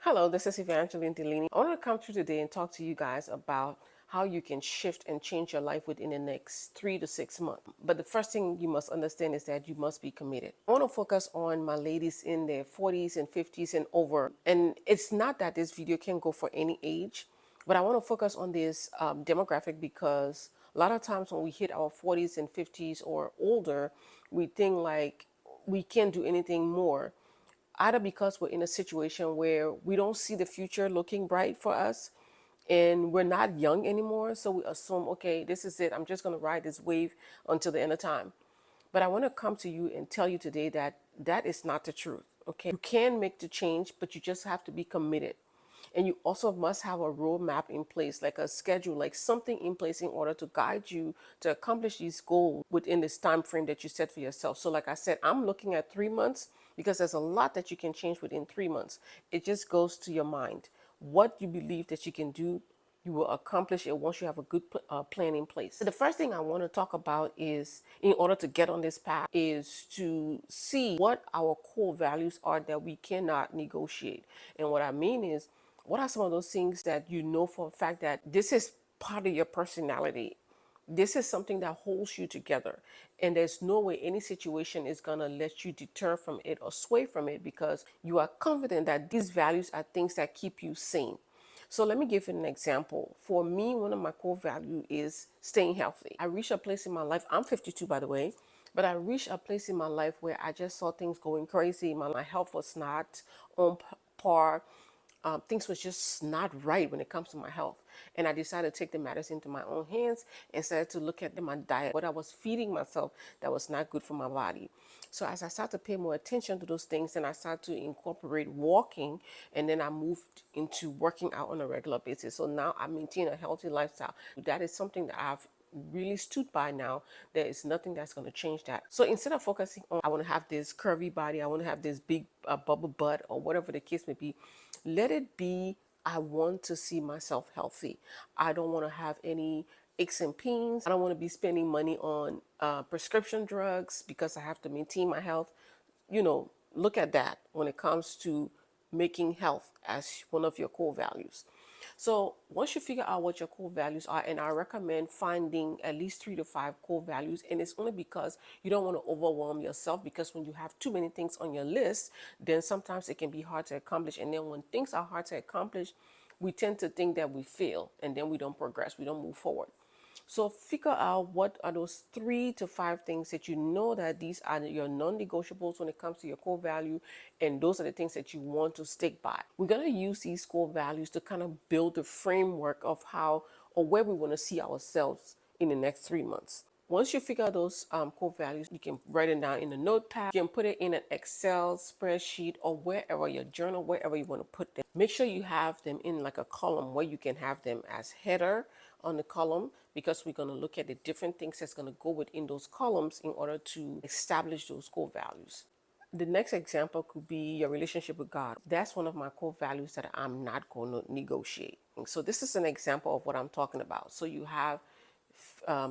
Hello, this is Evangeline Delaney. I want to come through today and talk to you guys about how you can shift and change your life within the next 3 to 6 months. But the first thing you must understand is that you must be committed. I want to focus on my ladies in their 40s and 50s and over. And it's not that this video can go for any age, but I want to focus on this demographic because a lot of times when we hit our 40s and 50s or older, we think like we can't do anything more, either because we're in a situation where we don't see the future looking bright for us and we're not young anymore. So we assume, okay, this is it. I'm just going to ride this wave until the end of time. But I want to come to you and tell you today that that is not the truth. Okay. You can make the change, but you just have to be committed. And you also must have a roadmap in place, like a schedule, like something in place in order to guide you to accomplish these goals within this time frame that you set for yourself. So like I said, I'm looking at 3 months because there's a lot that you can change within 3 months. It just goes to your mind. What you believe that you can do, you will accomplish it once you have a good plan in place. So the first thing I want to talk about is, in order to get on this path, is to see what our core values are that we cannot negotiate. And what I mean is, what are some of those things that you know for a fact that this is part of your personality? This is something that holds you together. And there's no way any situation is going to let you deter from it or sway from it because you are confident that these values are things that keep you sane. So let me give you an example. For me, one of my core values is staying healthy. I reached a place in my life, I'm 52 by the way, but I reached a place in my life where I just saw things going crazy. My health was not on par. Things was just not right when it comes to my health. And I decided to take the matters into my own hands and started to look at my diet, what I was feeding myself that was not good for my body. So as I started to pay more attention to those things, and I started to incorporate walking, and then I moved into working out on a regular basis. So now I maintain a healthy lifestyle. That is something that I've really stood by now. There is nothing that's going to change that. So instead of focusing on, I want to have this curvy body, I want to have this big bubble butt, or whatever the case may be, let it be, I want to see myself healthy. I don't want to have any aches and pains. I don't want to be spending money on prescription drugs because I have to maintain my health. Look at that when it comes to making health as one of your core values. So once you figure out what your core values are, and I recommend finding at least 3 to 5 core values, and it's only because you don't want to overwhelm yourself, because when you have too many things on your list, then sometimes it can be hard to accomplish. And then when things are hard to accomplish, we tend to think that we fail, and then we don't progress, we don't move forward. So figure out what are those 3 to 5 things that you know that these are your non-negotiables when it comes to your core value, and those are the things that you want to stick by. We're going to use these core values to kind of build the framework of how or where we want to see ourselves in the next 3 months. Once you figure out those core values, you can write it down in a notepad. You can put it in an Excel spreadsheet or wherever, your journal, wherever you want to put them. Make sure you have them in like a column where you can have them as header on the column, because we're going to look at the different things that's going to go within those columns in order to establish those core values. The next example could be your relationship with God. That's one of my core values that I'm not going to negotiate. So this is an example of what I'm talking about. So you have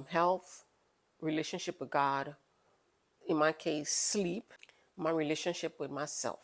health, relationship with God, in my case, sleep, my relationship with myself.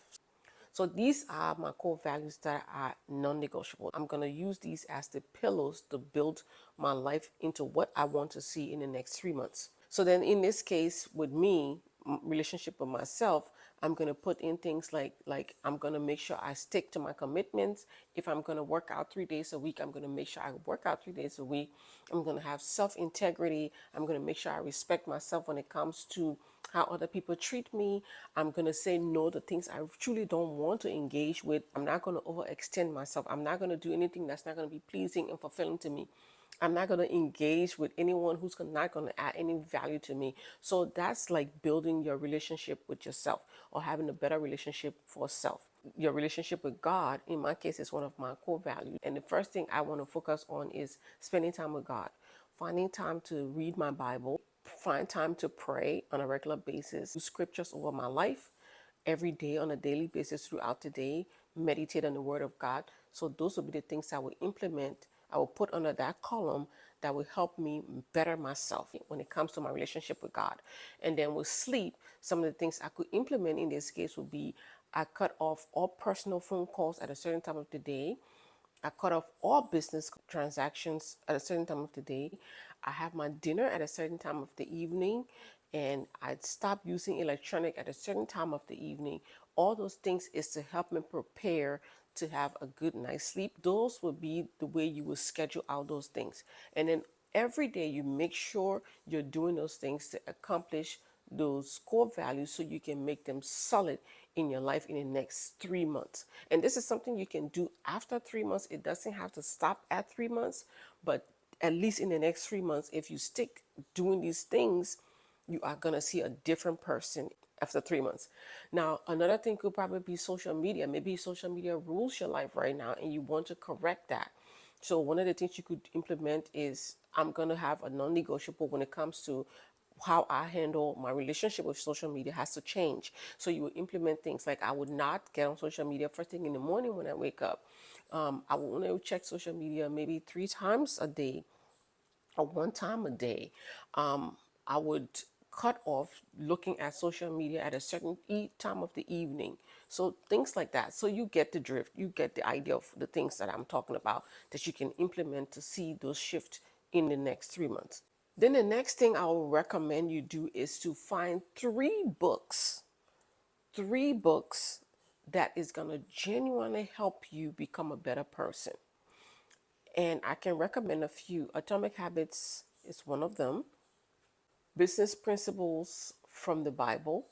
So these are my core values that are non-negotiable. I'm going to use these as the pillars to build my life into what I want to see in the next 3 months. So then in this case with me, relationship with myself, I'm going to put in things like I'm going to make sure I stick to my commitments. If I'm going to work out 3 days a week, I'm going to make sure I work out 3 days a week. I'm going to have self-integrity. I'm going to make sure I respect myself when it comes to how other people treat me. I'm going to say no to things I truly don't want to engage with. I'm not going to overextend myself. I'm not going to do anything that's not going to be pleasing and fulfilling to me. I'm not going to engage with anyone who's not going to add any value to me. So that's like building your relationship with yourself, or having a better relationship for self. Your relationship with God, in my case, is one of my core values. And the first thing I want to focus on is spending time with God, finding time to read my Bible, find time to pray on a regular basis, do scriptures over my life every day on a daily basis throughout the day, meditate on the word of God. So those will be the things I will implement, I will put under that column, that will help me better myself when it comes to my relationship with God. And then with sleep, some of the things I could implement in this case would be I cut off all personal phone calls at a certain time of the day. I cut off all business transactions at a certain time of the day. I have my dinner at a certain time of the evening, and I'd stop using electronic at a certain time of the evening. All those things is to help me prepare to have a good night's sleep. Those would be the way you would schedule out those things. And then every day you make sure you're doing those things to accomplish those core values so you can make them solid in your life in the next 3 months. And this is something you can do after 3 months. It doesn't have to stop at 3 months, but at least in the next 3 months, if you stick doing these things, you are going to see a different person after 3 months. Now, another thing could probably be social media. Maybe social media rules your life right now and you want to correct that. So one of the things you could implement is I'm going to have a non-negotiable when it comes to how I handle my relationship with social media has to change. So you will implement things like I would not get on social media first thing in the morning when I wake up. I will only check social media maybe 3 times a day or 1 time a day. I would cut off looking at social media at a certain time of the evening. So things like that. So you get the drift, you get the idea of the things that I'm talking about that you can implement to see those shift in the next 3 months. Then the next thing I will recommend you do is to find three books that is going to genuinely help you become a better person. And I can recommend a few. Atomic Habits is one of them. Business Principles from the Bible,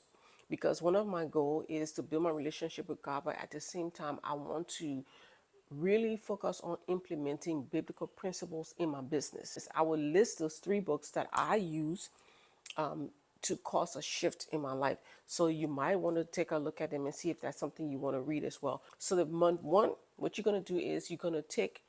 because one of my goals is to build my relationship with God, but at the same time, I want to really focus on implementing biblical principles in my business. I will list those 3 books that I use to cause a shift in my life. So you might want to take a look at them and see if that's something you want to read as well. So the month one, what you're going to do is you're going to take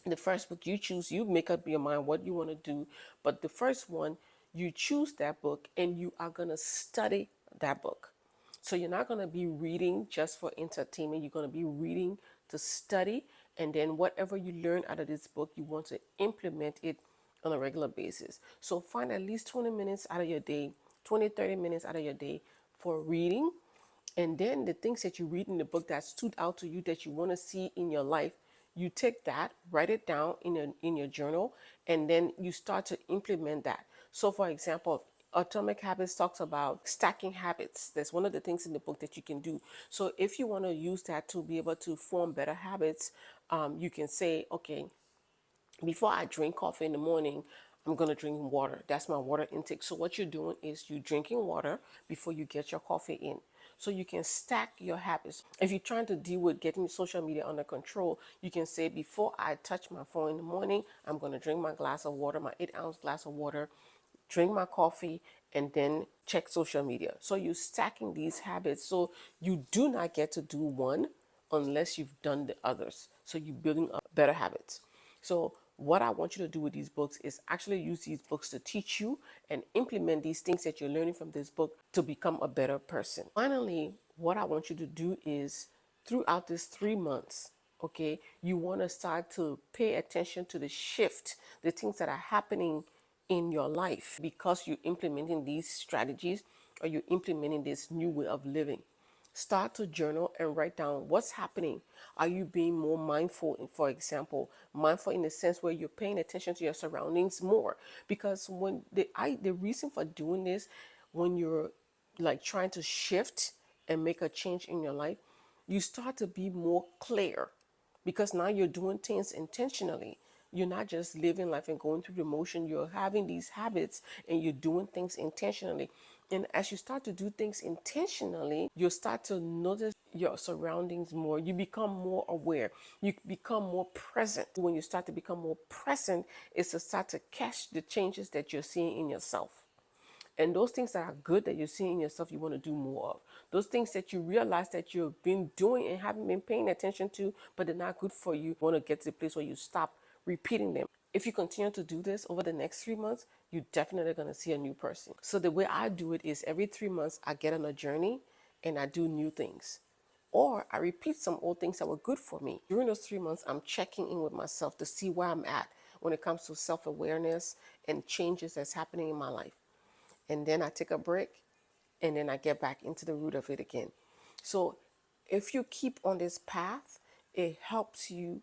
the first book you choose, you make up your mind what you want to do. But the first one, you choose that book and you are going to study that book. So you're not going to be reading just for entertainment. You're going to be reading to study. And then whatever you learn out of this book, you want to implement it on a regular basis. So find at least 20 minutes out of your day, 20, 30 minutes out of your day for reading. And then the things that you read in the book that stood out to you that you want to see in your life, you take that, write it down in your journal, and then you start to implement that. So for example, Atomic Habits talks about stacking habits. That's one of the things in the book that you can do. So if you want to use that to be able to form better habits, you can say, okay, before I drink coffee in the morning, I'm going to drink water. That's my water intake. So what you're doing is you're drinking water before you get your coffee in. So you can stack your habits. If you're trying to deal with getting social media under control, you can say before I touch my phone in the morning, I'm going to drink my glass of water, my 8-ounce glass of water, drink my coffee, and then check social media. So you're stacking these habits. So you do not get to do one unless you've done the others. So you're building up better habits. So what I want you to do with these books is actually use these books to teach you and implement these things that you're learning from this book to become a better person. Finally, what I want you to do is throughout this 3 months, okay, you want to start to pay attention to the shift, the things that are happening in your life because you're implementing these strategies or you're implementing this new way of living. Start to journal and write down what's happening. Are you being more mindful? For example, mindful in the sense where you're paying attention to your surroundings more. Because when the reason for doing this, when you're like trying to shift and make a change in your life, you start to be more clear because now you're doing things intentionally. You're not just living life and going through the motion. You're having these habits and you're doing things intentionally. And as you start to do things intentionally, you start to notice your surroundings more. You become more aware. You become more present. When you start to become more present, it's to start to catch the changes that you're seeing in yourself. And those things that are good that you're seeing in yourself, you want to do more of. Those things that you realize that you've been doing and haven't been paying attention to, but they're not good for you, you want to get to the place where you stop repeating them. If you continue to do this over the next 3 months, you're definitely going to see a new person. So the way I do it is every 3 months, I get on a journey and I do new things. Or I repeat some old things that were good for me. During those 3 months, I'm checking in with myself to see where I'm at when it comes to self-awareness and changes that's happening in my life. And then I take a break and then I get back into the root of it again. So if you keep on this path, it helps you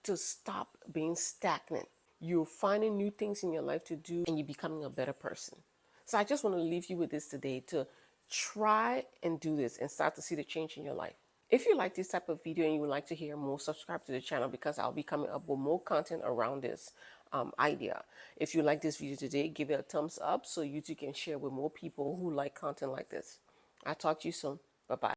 to stop being stagnant. You're finding new things in your life to do and you're becoming a better person. So I just want to leave you with this today to try and do this and start to see the change in your life. If you like this type of video and you would like to hear more, subscribe to the channel because I'll be coming up with more content around this idea. If you like this video today, give it a thumbs up so YouTube can share with more people who like content like this. I'll talk to you soon. Bye-bye.